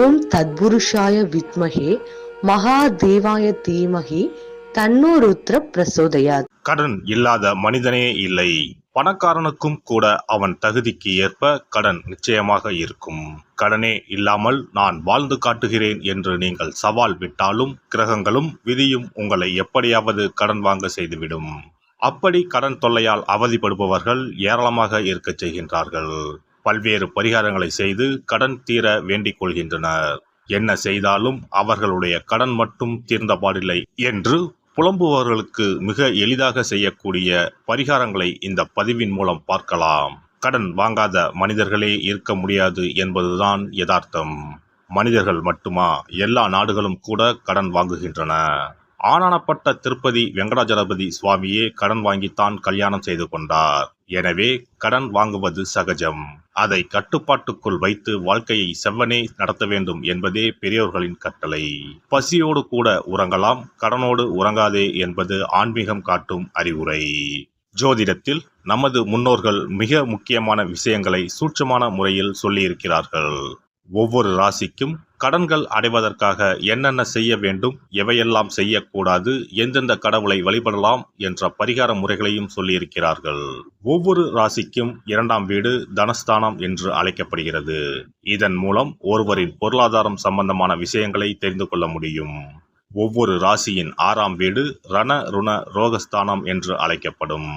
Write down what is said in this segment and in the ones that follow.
ஓம் தத்புருஷாய வித்மஹே மகாதேவாய தீமஹி தன்னோ ருத்ர பிரசோதயாத். கடன் இல்லாத மனிதனே இல்லை. பணக்காரனுக்கும் கூட அவன் தகுதிக்கு ஏற்ப கடன் நிச்சயமாக இருக்கும். கடனே இல்லாமல் நான் வாழ்ந்து காட்டுகிறேன் என்று நீங்கள் சவால் விட்டாலும் கிரகங்களும் விதியும் உங்களை எப்படியாவது கடன் வாங்க செய்துவிடும். அப்படி கடன் தொல்லையால் அவதிப்படுபவர்கள் ஏராளமாக இருக்கச் செய்கின்றார்கள். பல்வேறு பரிகாரங்களை செய்து கடன் தீர வேண்டிக் கொள்கின்றனர். என்ன செய்தாலும் அவர்களுடைய கடன் மட்டும் தீர்ந்தபாடில்லை என்று புலம்புபவர்களுக்கு மிக எளிதாக செய்யக்கூடிய பரிகாரங்களை இந்த பதிவின் மூலம் பார்க்கலாம். கடன் வாங்காத மனிதர்களே இருக்க முடியாது என்பதுதான் யதார்த்தம். மனிதர்கள் மட்டுமா, எல்லா நாடுகளும் கூட கடன் வாங்குகின்றன. ஆனானப்பட்ட திருப்பதி வெங்கடாஜலபதி சுவாமியே கடன் வாங்கித்தான் கல்யாணம் செய்து கொண்டார். எனவே கடன் வாங்குவது சகஜம். அதை கட்டுப்பாட்டுக்குள் வைத்து வாழ்க்கையை செவ்வனே நடத்த வேண்டும் என்பதே பெரியோர்களின் கட்டளை. பசியோடு கூட உறங்கலாம், கடனோடு உறங்காதே என்பது ஆன்மீகம் காட்டும் அறிவுரை. ஜோதிடத்தில் நமது முன்னோர்கள் மிக முக்கியமான விஷயங்களை சூட்சமான முறையில் சொல்லியிருக்கிறார்கள். ஒவ்வொரு ராசிக்கும் கடன்கள் அடைவதற்காக என்னென்ன செய்ய வேண்டும், எவையெல்லாம் செய்யக்கூடாது, எந்தெந்த கடவுளை வழிபடலாம் என்ற பரிகார முறைகளையும் சொல்லியிருக்கிறார்கள். ஒவ்வொரு ராசிக்கும் 2ஆம் வீடு தனஸ்தானம் என்று அழைக்கப்படுகிறது. இதன் மூலம் ஒருவரின் பொருளாதாரம் சம்பந்தமான விஷயங்களை தெரிந்து கொள்ள முடியும். ஒவ்வொரு ராசியின் 6ஆம் வீடு ரண ருண ரோகஸ்தானம் என்று அழைக்கப்படும்.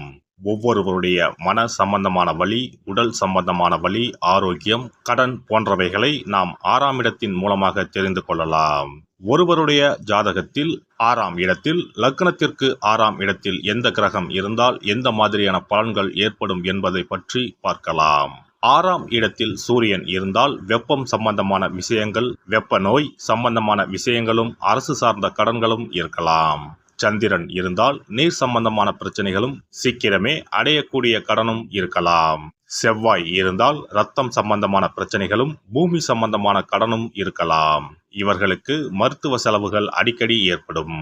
ஒவ்வொருவருடைய மன சம்பந்தமான வலி, உடல் சம்பந்தமான வலி, ஆரோக்கியம், கடன் போன்றவைகளை நாம் 6ஆம் இடத்தின் மூலமாக தெரிந்து கொள்ளலாம். ஒருவருடைய ஜாதகத்தில் 6ஆம் இடத்தில், லக்னத்திற்கு 6ஆம் இடத்தில் எந்த கிரகம் இருந்தால் எந்த மாதிரியான பலன்கள் ஏற்படும் என்பதை பற்றி பார்க்கலாம். 6ஆம் இடத்தில் சூரியன் இருந்தால் வெப்பம் சம்பந்தமான விஷயங்கள், வெப்ப நோய் சம்பந்தமான விஷயங்களும், அரசு சார்ந்த கடன்களும் இருக்கலாம். சந்திரன் இருந்தால் நீர் சம்பந்தமான பிரச்சனைகளும், சீக்கிரமே அடையக்கூடிய கடனும் இருக்கலாம். செவ்வாய் இருந்தால் இரத்தம் சம்பந்தமான பிரச்சனைகளும், பூமி சம்பந்தமான கடனும் இருக்கலாம். இவர்களுக்கு மருத்துவ செலவுகள் அடிக்கடி ஏற்படும்.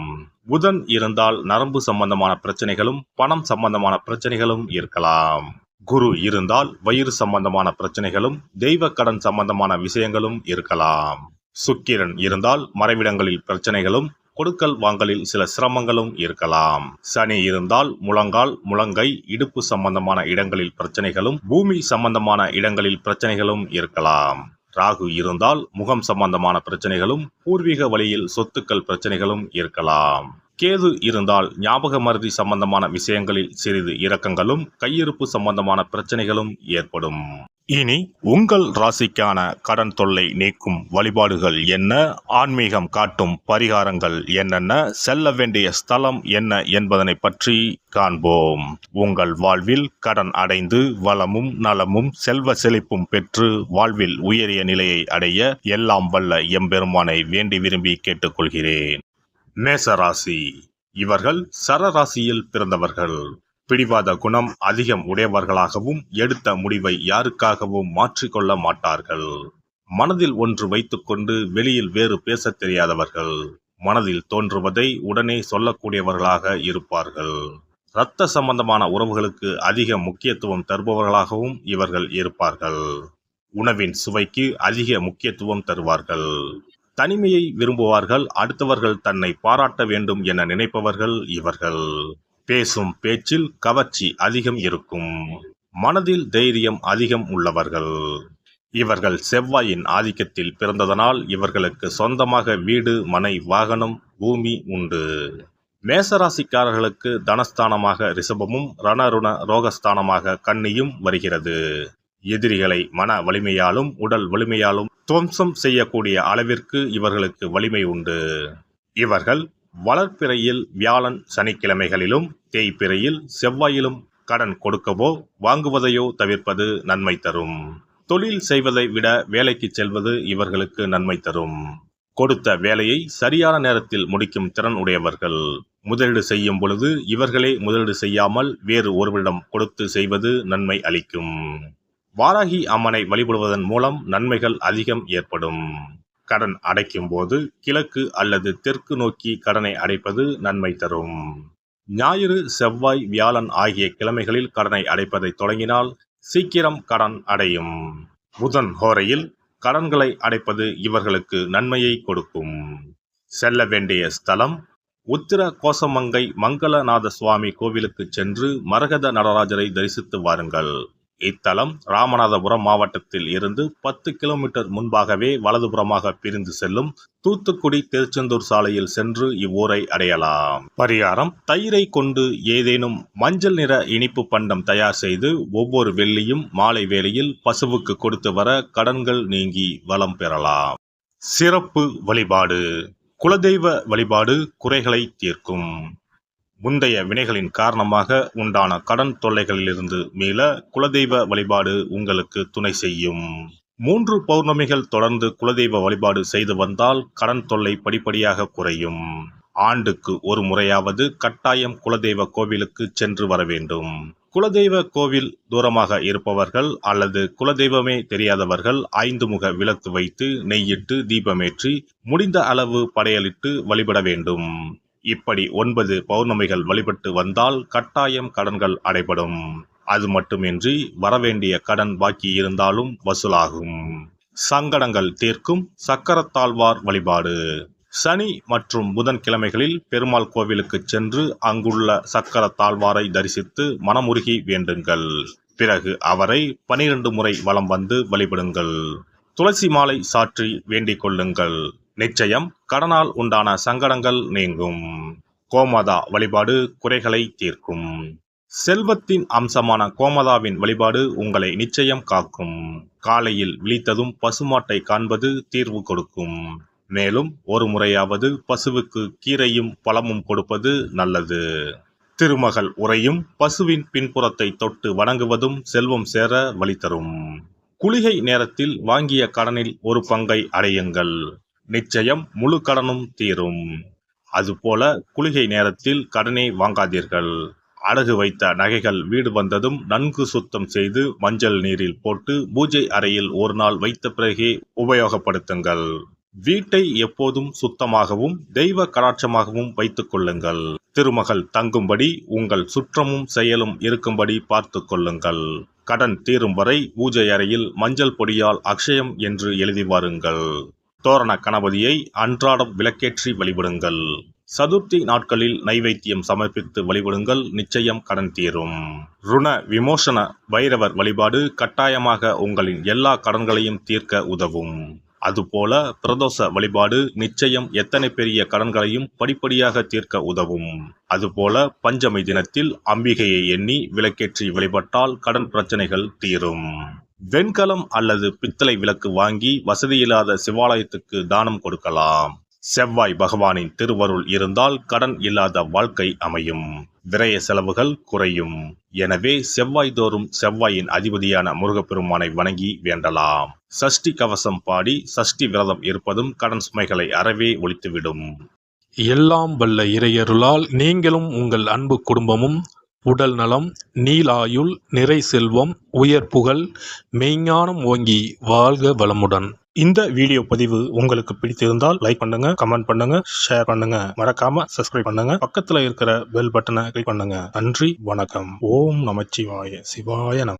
புதன் இருந்தால் நரம்பு சம்பந்தமான பிரச்சனைகளும், பணம் சம்பந்தமான பிரச்சனைகளும் இருக்கலாம். குரு இருந்தால் வயிறு சம்பந்தமான பிரச்சனைகளும், தெய்வ கடன் சம்பந்தமான விஷயங்களும் இருக்கலாம். சுக்கிரன் இருந்தால் மறைவிடங்களில் பிரச்சனைகளும், கொடுக்கல் வாங்கலில் சில சிரமங்களும் இருக்கலாம். சனி இருந்தால் முழங்கால், முழங்கை, இடுப்பு சம்பந்தமான இடங்களில் பிரச்சனைகளும், பூமி சம்பந்தமான இடங்களில் பிரச்சனைகளும் இருக்கலாம். ராகு இருந்தால் முகம் சம்பந்தமான பிரச்சனைகளும், பூர்வீக வழியில் சொத்துக்கள் பிரச்சனைகளும் இருக்கலாம். கேது இருந்தால் ஞாபக மறதி சம்பந்தமான விஷயங்களில் சிறிது இரக்கங்களும், கையிருப்பு சம்பந்தமான பிரச்சனைகளும் ஏற்படும். இனி உங்கள் ராசிக்கான கடன் தொல்லை நீக்கும் வழிபாடுகள் என்ன, ஆன்மீகம் காட்டும் பரிகாரங்கள் என்னென்ன, செல்ல வேண்டிய ஸ்தலம் என்ன என்பதனை பற்றி காண்போம். உங்கள் வாழ்வில் கடன் அடைந்து வளமும் நலமும் செல்வ செழிப்பும் பெற்று வாழ்வில் உயரிய நிலையை அடைய எல்லாம் வல்ல எம்பெருமானை வேண்டி விரும்பி கேட்டுக்கொள்கிறேன். மேசராசி. இவர்கள் சரராசியில் பிறந்தவர்கள். பிடிவாத குணம் அதிகம் உடையவர்களாகவும், எடுத்த முடிவை யாருக்காகவும் மாற்றிக்கொள்ள மாட்டார்கள். மனதில் ஒன்று வைத்துக்கொண்டு வெளியில் வேறு பேசத் தெரியாதவர்கள். மனதில் தோன்றுவதை உடனே சொல்லக்கூடியவர்களாக இருப்பார்கள். இரத்த சம்பந்தமான உறவுகளுக்கு அதிக முக்கியத்துவம் தருபவர்களாகவும் இவர்கள் இருப்பார்கள். உணவின் சுவைக்கு அதிக முக்கியத்துவம் தருவார்கள். தனிமையை விரும்புவார்கள். அடுத்தவர்கள் தன்னை பாராட்ட வேண்டும் என நினைப்பவர்கள் இவர்கள். பேசும் பேச்சில் கவர்ச்சி அதிகம் இருக்கும். மனதில் தைரியம் அதிகம் உள்ளவர்கள். இவர்கள் செவ்வாயின் ஆதிக்கத்தில் பிறந்ததனால் இவர்களுக்கு சொந்தமாக வீடு, மனை, வாகனம், பூமி உண்டு. மேசராசிக்காரர்களுக்கு தனஸ்தானமாக ரிஷபமும், ரணருண ரோகஸ்தானமாக கன்னியும் வருகிறது. எதிரிகளை மன வலிமையாலும் உடல் வலிமையாலும் துவம்சம் செய்யக்கூடிய அளவிற்கு இவர்களுக்கு வலிமை உண்டு. இவர்கள் வளர்ப்பிறையில் வியாழன் சனிக்கிழமைகளிலும், தேய்பிறையில் செவ்வாயிலும் கடன் கொடுக்கவோ வாங்குவதையோ தவிர்ப்பது நன்மை தரும். தொழில் செய்வதை விட வேலைக்கு செல்வது இவர்களுக்கு நன்மை தரும். கொடுத்த வேலையை சரியான நேரத்தில் முடிக்கும் திறன் உடையவர்கள். முதலீடு செய்யும் பொழுது இவர்களே முதலீடு செய்யாமல் வேறு ஒருவரிடம் கொடுத்து செய்வது நன்மை அளிக்கும். வாராகி அம்மனை வழிபடுவதன் மூலம் நன்மைகள் அதிகம் ஏற்படும். கடன் அடைக்கும் போது கிழக்கு அல்லது தெற்கு நோக்கி கடனை அடைப்பது நன்மை தரும். ஞாயிறு, செவ்வாய், வியாழன் ஆகிய கிழமைகளில் கடனை அடைப்பதை தொடங்கினால் சீக்கிரம் கடன் அடையும். புதன் ஹோரையில் கடன்களை அடைப்பது இவர்களுக்கு நன்மையை கொடுக்கும். செல்ல வேண்டிய ஸ்தலம் உத்திர கோசமங்கை மங்களநாத சுவாமி கோவிலுக்கு சென்று மரகத நடராஜரை தரிசித்து வாருங்கள். இத்தலம் ராமநாதபுரம் மாவட்டத்தில் இருந்து 10 கிலோமீட்டர் முன்பாகவே வலதுபுறமாக பிரிந்து செல்லும் தூத்துக்குடி திருச்செந்தூர் சாலையில் சென்று இவ்வூரை அடையலாம். பரிகாரம்: தயிரை கொண்டு ஏதேனும் மஞ்சள் நிற இனிப்பு பண்டம் தயார் செய்து ஒவ்வொரு வெள்ளியும் மாலை வேளையில் பசுவுக்கு கொடுத்து வர கடன்கள் நீங்கி வளம் பெறலாம். சிறப்பு வழிபாடு: குலதெய்வ வழிபாடு குறைகளை தீர்க்கும். முந்தைய வினைகளின் காரணமாக உண்டான கடன் தொல்லைகளிலிருந்து மீள குலதெய்வ வழிபாடு உங்களுக்கு துணை செய்யும். 3 பௌர்ணமிகள் தொடர்ந்து குலதெய்வ வழிபாடு செய்து வந்தால் கடன் தொல்லை படிப்படியாக குறையும். ஆண்டுக்கு ஒரு முறையாவது கட்டாயம் குலதெய்வ கோவிலுக்கு சென்று வர வேண்டும். குலதெய்வ கோவில் தூரமாக இருப்பவர்கள் அல்லது குலதெய்வமே தெரியாதவர்கள் 5 முக விளக்கு வைத்து நெய்யிட்டு தீபமேற்றி முடிந்த அளவு படையலிட்டு வழிபட வேண்டும். இப்படி 9 பௌர்ணமிகள் வழிபட்டு வந்தால் கட்டாயம் கடன்கள் அடைபடும். அது மட்டுமின்றி வரவேண்டிய கடன் பாக்கி இருந்தாலும் வசூலாகும். சங்கடங்கள் தீர்க்கும் சக்கரத்தாழ்வார் வழிபாடு: சனி மற்றும் புதன்கிழமைகளில் பெருமாள் கோவிலுக்கு சென்று அங்குள்ள சக்கரத்தாழ்வாரை தரிசித்து மனமுருகி வேண்டுங்கள். பிறகு அவரை 12 முறை வலம் வந்து வழிபடுங்கள். துளசி மாலை சாற்றி வேண்டிக் கொள்ளுங்கள். நிச்சயம் கடனால் உண்டான சங்கடங்கள் நீங்கும். கோமாதா வழிபாடு குறைகளை தீர்க்கும். செல்வத்தின் அம்சமான கோமாதாவின் வழிபாடு உங்களை நிச்சயம் காக்கும். காலையில் விழித்ததும் பசுமாட்டை காண்பது தீர்வு கொடுக்கும். மேலும் ஒரு முறையாவது பசுவுக்கு கீரையும் பழமும் கொடுப்பது நல்லது. திருமகள் உரையும் பசுவின் பின்புறத்தை தொட்டு வணங்குவதும் செல்வம் சேர வழி தரும். குளிகை நேரத்தில் வாங்கிய கடனில் ஒரு பங்கை அடையுங்கள். நிச்சயம் முழு கடனும் தீரும். அதுபோல குளிகை நேரத்தில் கடனே வாங்காதீர்கள். அடகு வைத்த நகைகள் வீடு வந்ததும் நன்கு சுத்தம் செய்து மஞ்சள் நீரில் போட்டு பூஜை அறையில் ஒரு நாள் வைத்த பிறகே உபயோகப்படுத்துங்கள். வீட்டை எப்போதும் சுத்தமாகவும் தெய்வ கடாட்சமாகவும் வைத்துக் கொள்ளுங்கள். திருமகள் தங்கும்படி உங்கள் சுற்றமும் செயலும் இருக்கும்படி பார்த்து கொள்ளுங்கள். கடன் தீரும் வரை பூஜை அறையில் மஞ்சள் பொடியால் அக்ஷயம் என்று எழுதி வாருங்கள். தோரண கணபதியை அன்றாடம் விளக்கேற்றி வழிபடுங்கள். சதுர்த்தி நாட்களில் நைவேத்தியம் சமர்ப்பித்து வழிபடுங்கள். நிச்சயம் கடன் தீரும். ருண விமோசன பைரவர் வழிபாடு கட்டாயமாக உங்களின் எல்லா கடன்களையும் தீர்க்க உதவும். அதுபோல பிரதோஷ வழிபாடு நிச்சயம் எத்தனை பெரிய கடன்களையும் படிப்படியாக தீர்க்க உதவும். அதுபோல பஞ்சமி தினத்தில் அம்பிகையை எண்ணி விளக்கேற்றி வழிபட்டால் கடன் பிரச்சனைகள் தீரும். வெண்கலம் அல்லது பித்தளை விளக்கு வாங்கி வசதியில்லாத சிவாலயத்துக்கு தானம் கொடுக்கலாம். செவ்வாய் பகவானின் திருவருள் இருந்தால் கடன் இல்லாத வாழ்க்கை அமையும். விரய செலவுகள் குறையும். எனவே செவ்வாய் தோறும் செவ்வாயின் அதிபதியான முருகப்பெருமானை வணங்கி வேண்டலாம். சஷ்டி கவசம் பாடி சஷ்டி விரதம் இருப்பதும் கடன் சுமைகளை அறவே ஒழித்துவிடும். எல்லாம் வல்ல இறையருளால் நீங்களும் உங்கள் அன்பு குடும்பமும் உடல் நலம், நீலாயுள், நிறை செல்வம், உயர் புகழ், மெய்ஞானம் ஓங்கி வாழ்க வளமுடன். இந்த வீடியோ பதிவு உங்களுக்கு பிடித்திருந்தால் லைக் பண்ணுங்க, கமெண்ட் பண்ணுங்க, ஷேர் பண்ணுங்க. மறக்காம சப்ஸ்கிரைப் பண்ணுங்க. பக்கத்துல இருக்கிற பெல் பட்டனை கிளிக் பண்ணுங்க. நன்றி, வணக்கம். ஓம் நமச்சிவாய. சிவாய நம.